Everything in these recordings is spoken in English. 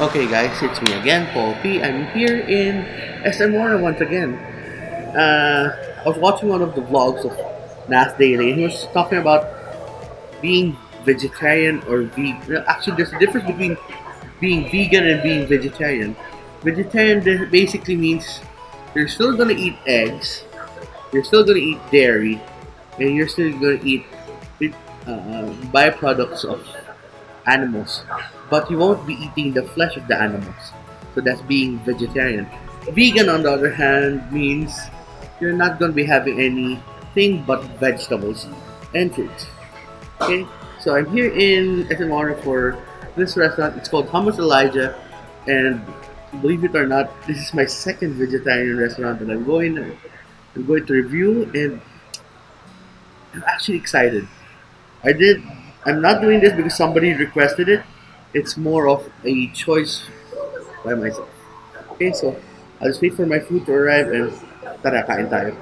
Okay, guys, it's me again, Paul P. I'm here in SMR once again. I was watching one of the vlogs of NAS Daily, and he was talking about being vegetarian or vegan. Actually, there's a difference between being vegan and being vegetarian. Vegetarian basically means you're still gonna eat eggs, you're still gonna eat dairy, and you're still gonna eat byproducts of animals, but you won't be eating the flesh of the animals. So that's being vegetarian. Vegan, on the other hand, means you're not going to be having anything but vegetables and fruits. Okay, so I'm here in SMR for this restaurant. It's called Hummus Elijah, and believe it or not, this is my second vegetarian restaurant that I'm going to review, and I'm actually excited. I did. I'm not doing this because somebody requested it. It's more of a choice by myself. Okay, so I'll just wait for my food to arrive and tara, kain tayo.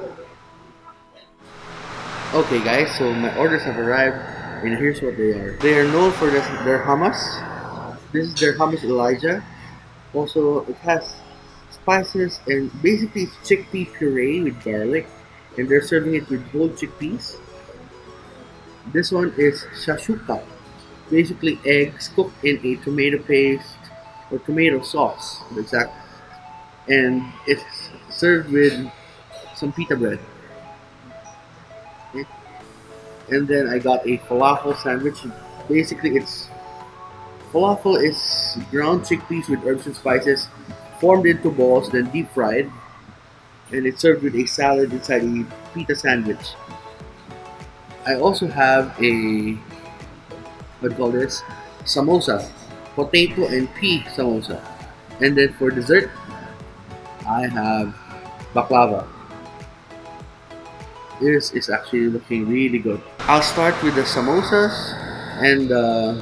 Okay, guys, so my orders have arrived and here's what they are. They are known for their hummus. This is their hummus Elijah. Also, it has spices and basically it's chickpea puree with garlic, and they're serving it with whole chickpeas. This one is shashuka, basically eggs cooked in a tomato paste or tomato sauce, exact, and it's served with some pita bread. Okay? And then I got a falafel sandwich. Basically, it's falafel is ground chickpeas with herbs and spices, formed into balls, then deep fried, and it's served with a salad inside a pita sandwich. I also have a what do you call this samosa, potato and pea samosa, and then for dessert I have baklava. This is actually looking really good. I'll start with the samosas and the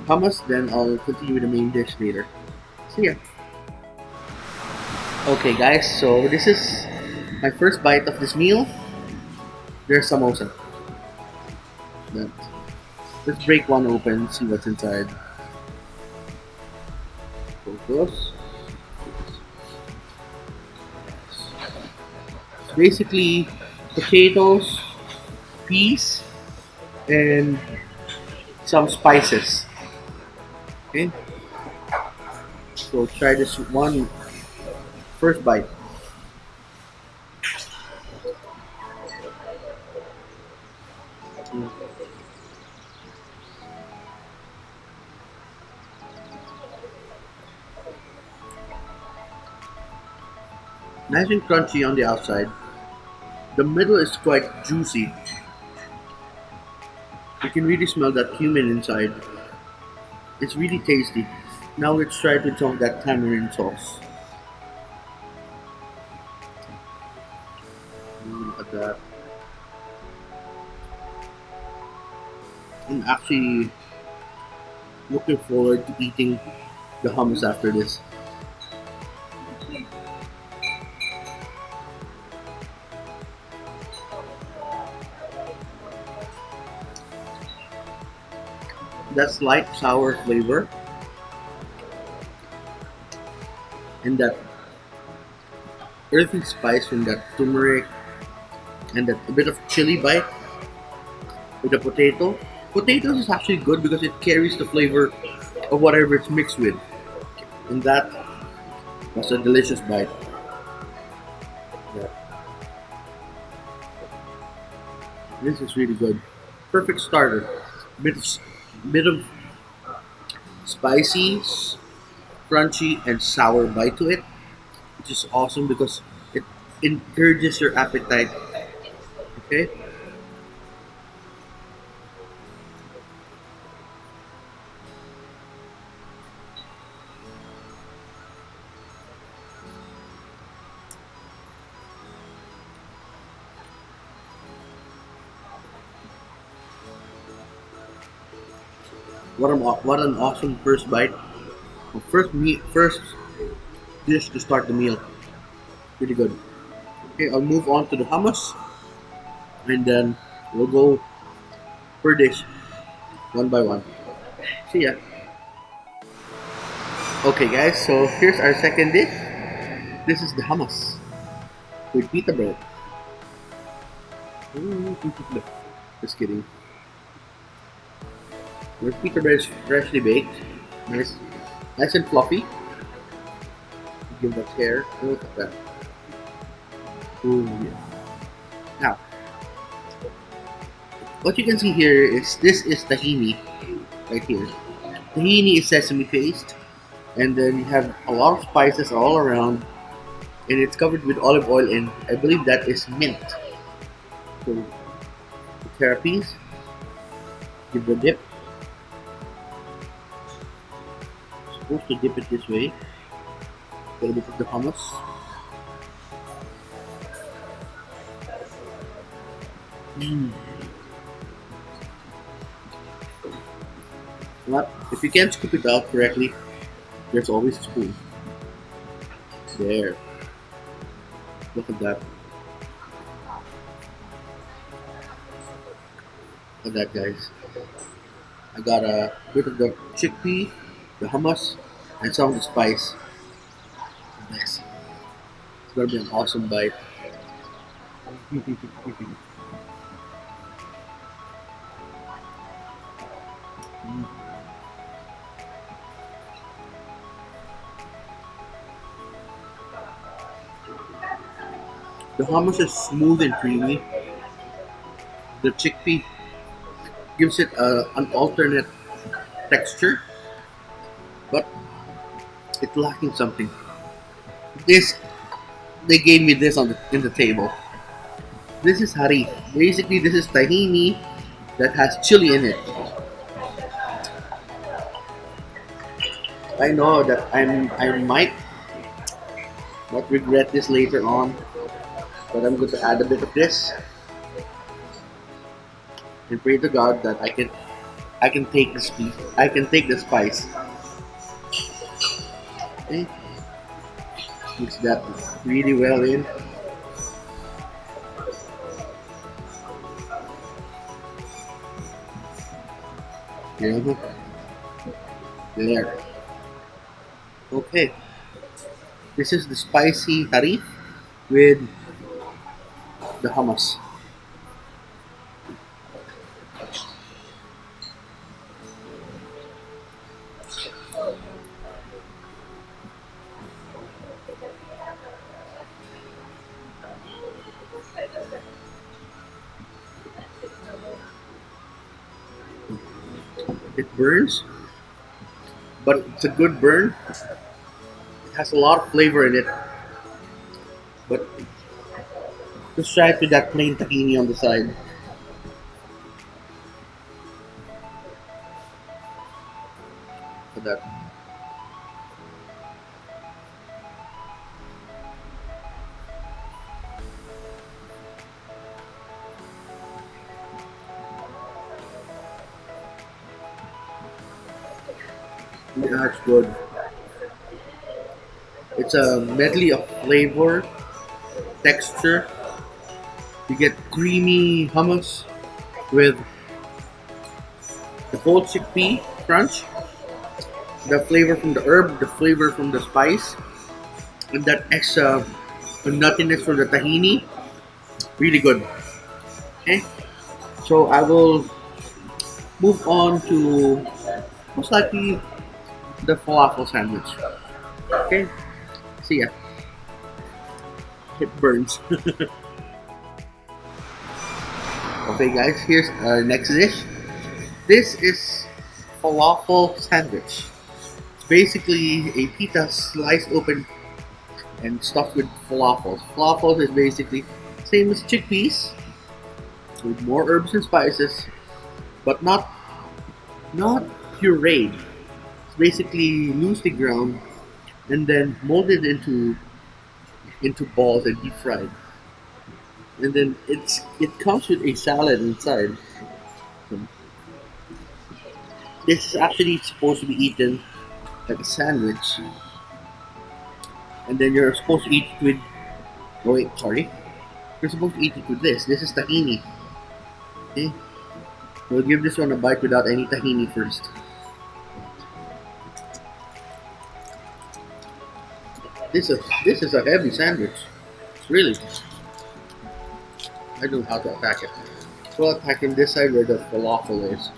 hummus, then I'll continue with the main dish later. See ya. Okay, guys, so this is my first bite of this meal. There's samosa. Then let's break one open, see what's inside. Focus. It's basically potatoes, peas, and some spices. Okay, so try this one first bite. Mm. Nice and crunchy on the outside. The middle is quite juicy. You can really smell that cumin inside. It's really tasty. Now let's try with some of that tamarind sauce. Look at that. I'm actually looking forward to eating the hummus after this. That slight sour flavor and that earthy spice from that turmeric and that a bit of chili bite with the potato. Potatoes is actually good because it carries the flavor of whatever it's mixed with. And that was a delicious bite. Yeah. This is really good. Perfect starter. Bit of spicy, crunchy, and sour bite to it, which is awesome because it encourages your appetite. Okay. What an awesome first bite. First dish to start the meal. Pretty good. Okay, I'll move on to the hummus, and then we'll go per dish, one by one. See ya. Okay, guys, so here's our second dish. This is the hummus with pita bread. Just kidding. The pita bread is freshly baked, nice, nice and fluffy. Give that hair. Look at that. Ooh, yeah. Now, what you can see here is this is tahini right here. Tahini is sesame paste, and then you have a lot of spices all around, and it's covered with olive oil, and I believe that is mint. So, the therapies, give the dip. Supposed to dip it this way. Get a bit of the hummus. Mm. But if you can't scoop it out correctly, there's always a spoon. There. Look at that. Look at that, guys. I got a bit of the chickpea, the hummus, and some of the spice. Nice. It's gonna be an awesome bite. The hummus is smooth and creamy. The chickpea gives it an alternate texture, but it's lacking something. This they gave me this on in the table. This is harif. Basically, this is tahini that has chili in it. I know that I might not regret this later on, but I'm going to add a bit of this and pray to God that I can take the spice. I can take the spice. Okay, mix that really well in. Yeah, there. Okay, this is the spicy harif with the hummus. It burns, but it's a good burn. It has a lot of flavor in it, but just try it with that plain tahini on the side. For that. Yeah, it's good. It's a medley of flavor, texture. You get creamy hummus with the whole chickpea crunch, the flavor from the herb, the flavor from the spice, and that extra nuttiness from the tahini. Really good. Okay, so I will move on to most likely the falafel sandwich. Okay, see ya. It burns. Okay, guys, here's our next dish. This is falafel sandwich. It's basically a pita sliced open and stuffed with falafels. Falafels is basically same as chickpeas with more herbs and spices, but not pureed. It's basically loosely ground and then molded into balls and deep fried. And then it comes with a salad inside. So this is actually supposed to be eaten like a sandwich, and then you're supposed to eat it with. Oh wait, sorry. You're supposed to eat it with this. This is tahini. Okay, we'll give this one a bite without any tahini first. This is a heavy sandwich. Really, I don't know how to attack it. So attacking this side where the falafel is.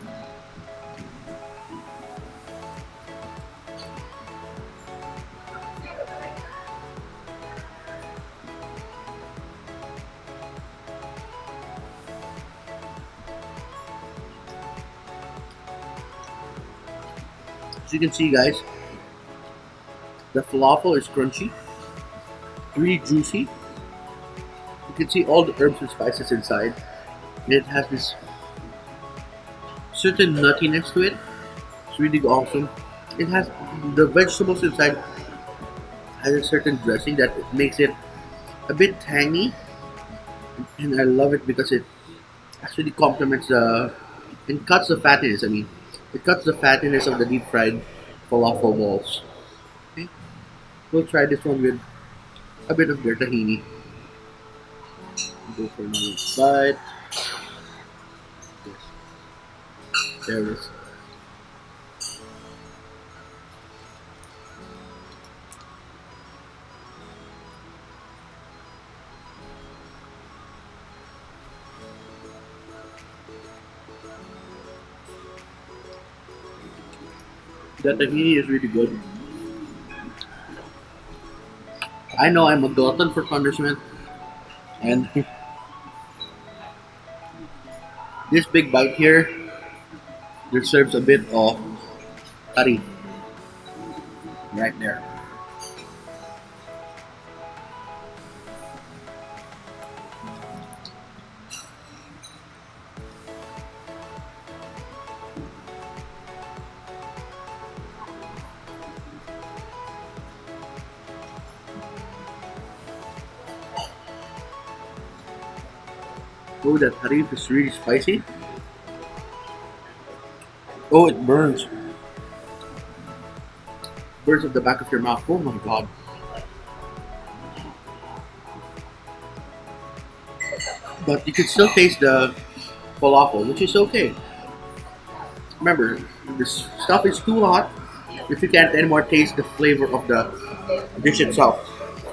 As you can see, guys, the falafel is crunchy, really juicy. You can see all the herbs and spices inside. It has this certain nuttiness to it. It's really awesome. It has the vegetables inside has a certain dressing that makes it a bit tangy, and I love it because it actually complements the and cuts the fattiness. I mean, it cuts the fattiness of the deep fried falafel balls. Okay, we'll try this one with a bit of their tahini. Go for another bite. Yes, there it is. The tahini is really good. I know I'm a glutton for punishment, and this big bite here deserves a bit of curry right there. Oh, that harif is really spicy. Oh, it burns. Burns at the back of your mouth. Oh my god. But you can still taste the falafel, which is okay. Remember, this stuff is too hot if you can't anymore taste the flavor of the dish itself.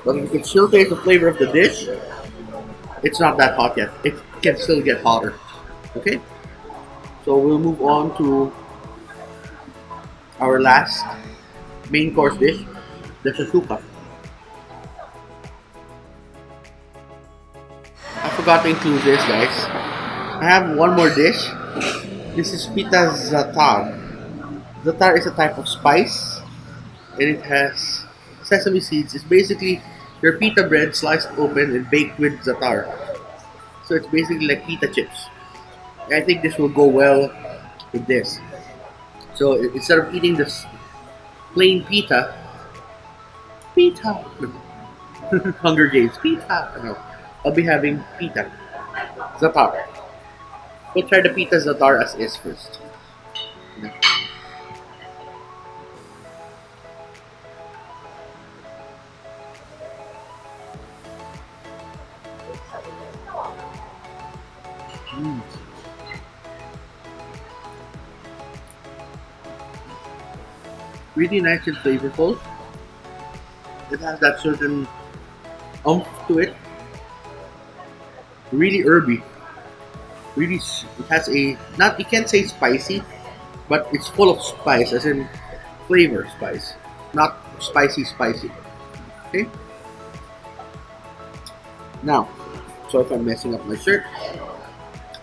But if you can still taste the flavor of the dish, it's not that hot yet. It can still get hotter. Okay? So we'll move on to our last main course dish, the shashuka. I forgot to include this, guys. I have one more dish. This is Pita Za'atar. Za'atar is a type of spice, and it has sesame seeds. It's basically your pita bread sliced open and baked with za'atar. So it's basically like pita chips. I think this will go well with this. So instead of eating this plain pita, Hunger Games, pita. No, I'll be having pita za'atar. We'll try the pita za'atar as is first. Mm. Really nice and flavorful. It has that certain umph to it. Really herby. It has a not you can't say spicy, but it's full of spice, as in flavor spice, not spicy. Okay. Now, so if I'm messing up my shirt,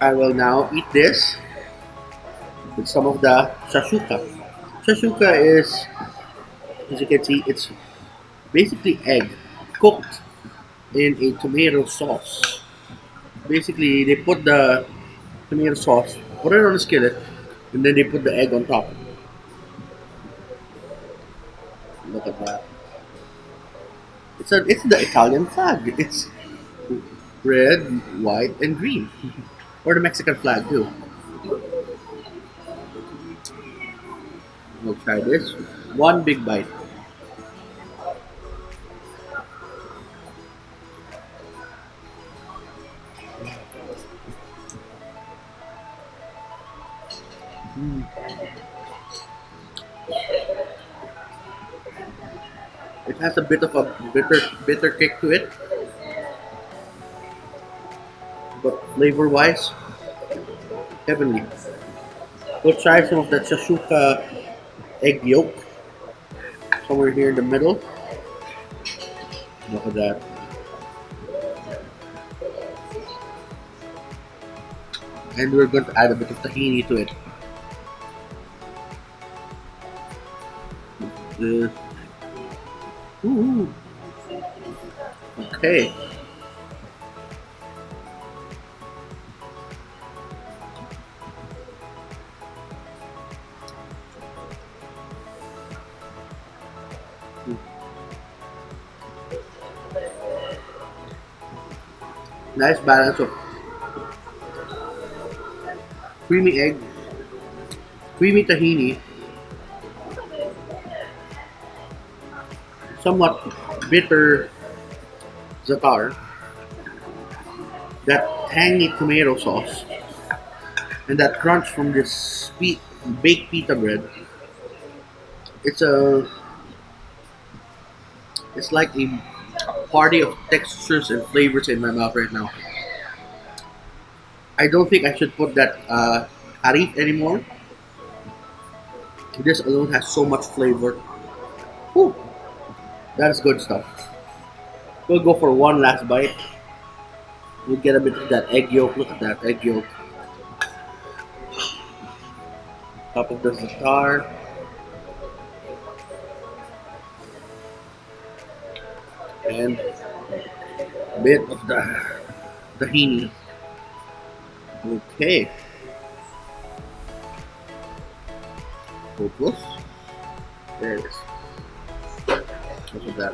I will now eat this with some of the shashuka. Shashuka is, as you can see, it's basically egg cooked in a tomato sauce. Basically, they put the tomato sauce, put it on a skillet, and then they put the egg on top. Look at that. It's the Italian flag. It's red, white, and green, or the Mexican flag too. We'll try this. One big bite. It has a bit of a bitter kick to it, but flavor wise, heavenly. We'll try some of that shashuka egg yolk somewhere here in the middle. Look at that. And we're going to add a bit of tahini to it. Uh, ooh. Okay. Nice balance of creamy egg, creamy tahini, somewhat bitter za'atar, that tangy tomato sauce, and that crunch from this baked pita bread. It's a it's like a party of textures and flavors in my mouth right now. I don't think I should put that harif anymore. This alone has so much flavor. Whew, that is good stuff. We'll go for one last bite. We'll get a bit of that egg yolk. Look at that egg yolk. Top of the za'atar. And a bit of the tahini. Okay. Focus. There it is. Look at that.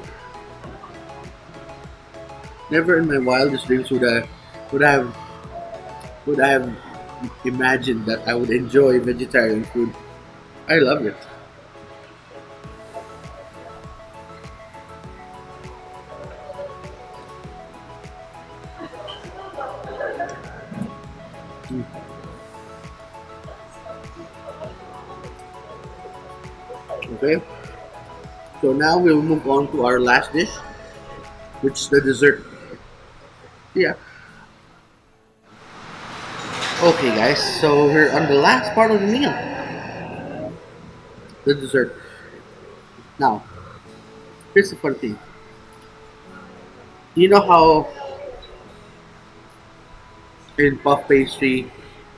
Never in my wildest dreams would I have would I have imagined that I would enjoy vegetarian food. I love it. Mm. Okay. So now we'll move on to our last dish, which is the dessert. Yeah. Okay, guys. So we're on the last part of the meal, the dessert. Now, here's the fun thing. You know how in puff pastry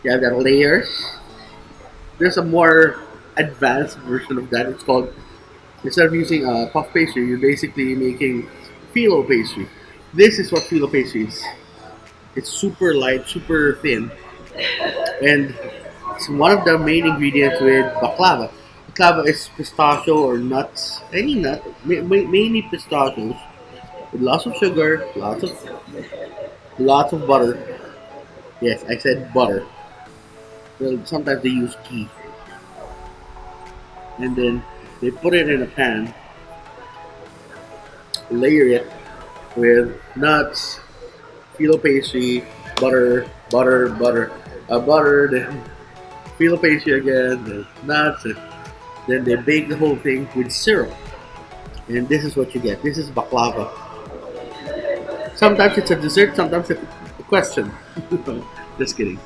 you have that layers? There's a more advanced version of that. It's called, instead of using a puff pastry, you're basically making phyllo pastry. This is what phyllo pastry is. It's super light, super thin, and it's one of the main ingredients with baklava. Baklava is pistachio or nuts, any nut, mainly pistachios, with lots of sugar, lots of butter. Yes, I said butter. Well, sometimes they use ghee, and then they put it in a pan, layer it with nuts, phyllo pastry, butter, then phyllo pastry again, then nuts, and then they bake the whole thing with syrup. And this is what you get. This is baklava. Sometimes it's a dessert, sometimes it's a question. Just kidding.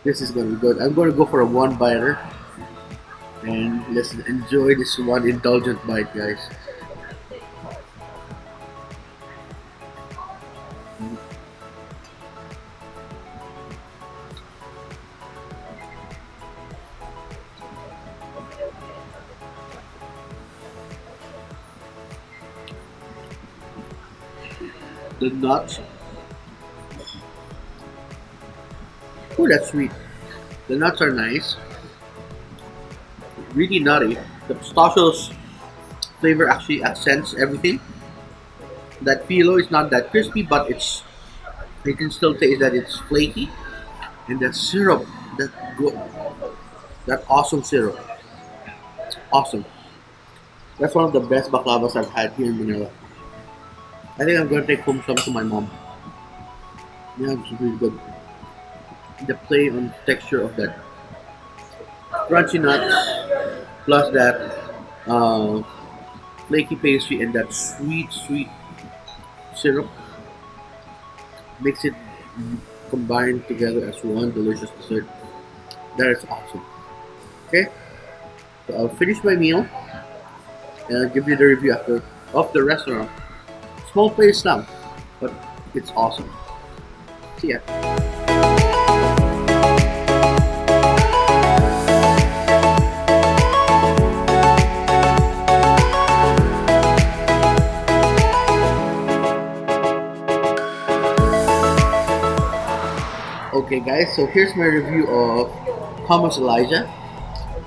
This is gonna be good. I'm gonna go for a one biter, and let's enjoy this one indulgent bite, guys. The nuts, oh, that's sweet. The nuts are nice, really nutty. The pistachios flavor actually accents everything. That phyllo is not that crispy, but you can still taste that it's flaky. And that syrup, that go, that awesome syrup, awesome. That's one of the best baklavas I've had here in Manila. I think I'm gonna take home some to my mom. Yeah, it's really good. The play on texture of that crunchy nuts plus that uh, flaky pastry and that sweet, sweet syrup makes it combined together as one delicious dessert. That is awesome. Okay, so I'll finish my meal and I'll give you the review after of the restaurant. Small place now, but it's awesome. See ya. Okay, guys, so here's my review of Hummus Elijah.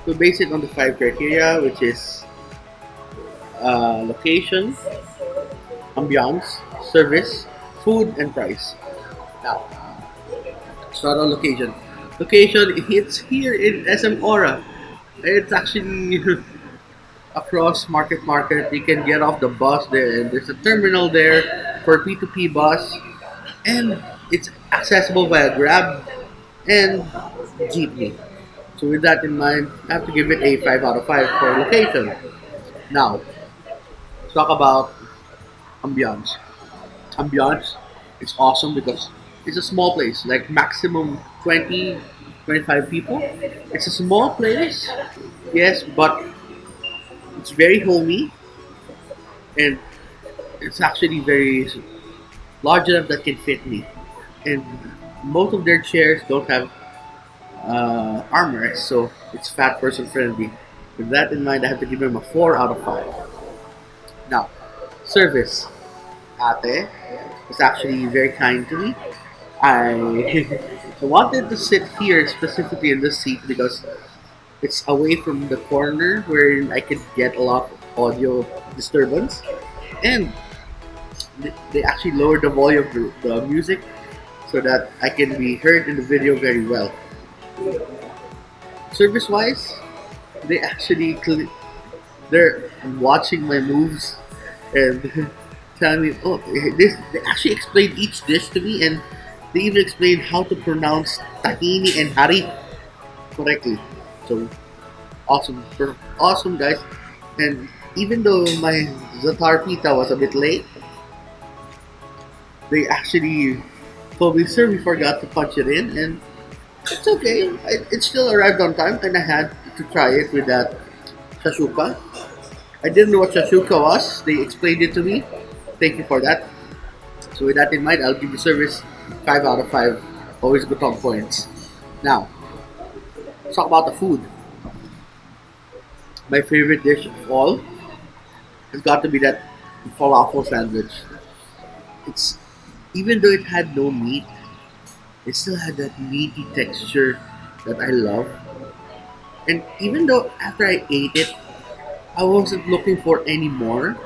We base it on the five criteria, which is location, ambiance, service, food, and price. Now, start on location. Location, it's here in SM Aura. It's actually across Market Market. You can get off the bus there, and there's a terminal there for P2P bus, and it's accessible via Grab and Jeepney. So with that in mind, I have to give it a 5 out of 5 for location. Now, let's talk about ambiance. Ambiance is awesome because it's a small place, like maximum 20, 25 people. It's a small place, yes, but it's very homey and it's actually very large enough that can fit me. And most of their chairs don't have armrests, so it's fat person friendly. With that in mind, I have to give them a 4 out of 5. Now, service. Ate was actually very kind to me. I I wanted to sit here specifically in this seat because it's away from the corner where I could get a lot of audio disturbance, and they actually lowered the volume of the music so that I can be heard in the video very well. Service wise, they actually they're watching my moves and telling me, oh, this they actually explained each dish to me, and they even explained how to pronounce tahini and hari correctly. So awesome, awesome guys. And even though my Za'atar pita was a bit late, they actually told me, sir, we forgot to punch it in, and it's okay. It still arrived on time, and I had to try it with that shashuka. I didn't know what shashuka was. They explained it to me. Thank you for that. So with that in mind, I'll give the service 5 out of 5. Always Gutom points. Now, let's talk about the food. My favorite dish of all has got to be that falafel sandwich. It's even though it had no meat, it still had that meaty texture that I love. And even though after I ate it, I wasn't looking for any more,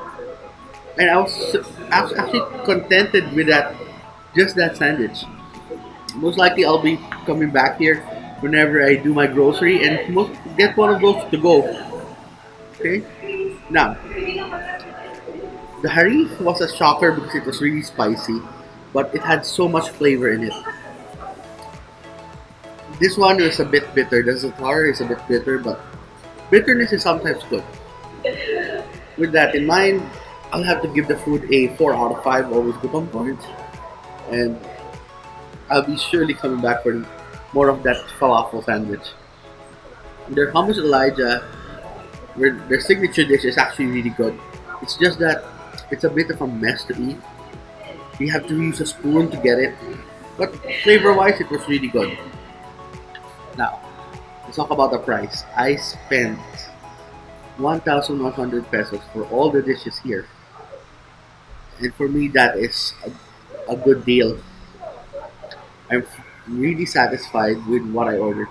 and I was actually contented with that, just that sandwich. Most likely, I'll be coming back here whenever I do my grocery and get one of those to go. Okay. Now, the harif was a shocker because it was really spicy, but it had so much flavor in it. This one is a bit bitter. The za'atar is a bit bitter, but bitterness is sometimes good. With that in mind, I'll have to give the food a 4 out of 5, always good on points. And I'll be surely coming back for more of that falafel sandwich. Their hummus Elijah, their signature dish is actually really good. It's just that it's a bit of a mess to eat. You have to use a spoon to get it. But flavor wise, it was really good. Now, let's talk about the price. I spent 1,100 pesos for all the dishes here. And for me, that is a good deal. I'm really satisfied with what I ordered.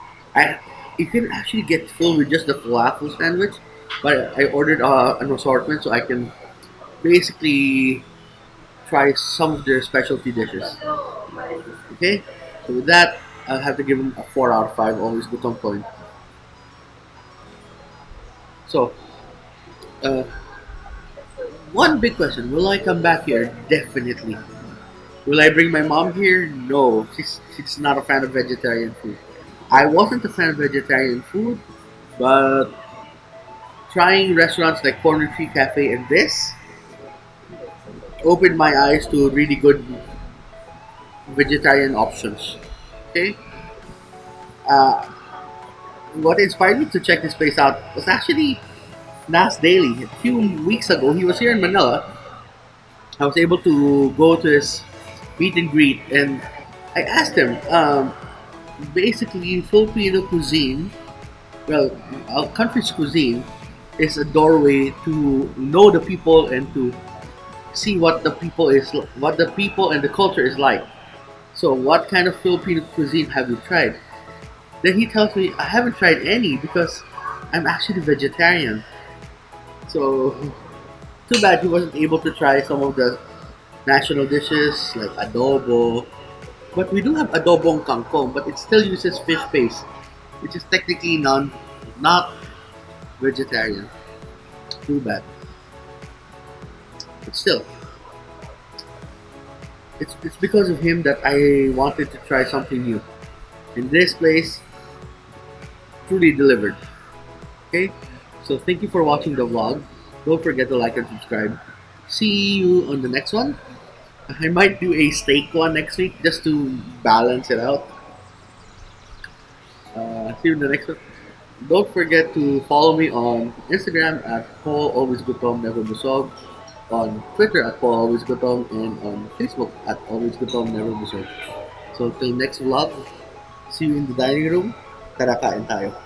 You can actually get full with just the falafel sandwich, but I ordered an assortment so I can basically try some of their specialty dishes. Okay, so with that, I'll have to give them a 4 out of 5. Always good on point. So, uh, one big question: will I come back here? Definitely. Will I bring my mom here? No, she's not a fan of vegetarian food. I wasn't a fan of vegetarian food, but trying restaurants like Corner Tree Cafe and this opened my eyes to really good vegetarian options. Okay, uh, what inspired me to check this place out was actually NAS Daily. A few weeks ago, he was here in Manila. I was able to go to his meet and greet, and I asked him, basically, Filipino cuisine, well, our country's cuisine, is a doorway to know the people and to see what the people and the culture is like. So, what kind of Filipino cuisine have you tried? Then he tells me I haven't tried any because I'm actually vegetarian. So, too bad he wasn't able to try some of the national dishes like adobo. But we do have adobong kangkong, but it still uses fish paste, which is technically not vegetarian. Too bad. But still, it's because of him that I wanted to try something new. And this place truly delivered. Okay? So thank you for watching the vlog. Don't forget to like and subscribe. See you on the next one. I might do a steak one next week just to balance it out. See you in the next one. Don't forget to follow me on Instagram at Paul Always Gutom Never Busog, on Twitter at Paul Always Gutom, and on Facebook at Always Gutom Never Busog. So till next vlog, see you in the dining room. Tara kain tayo.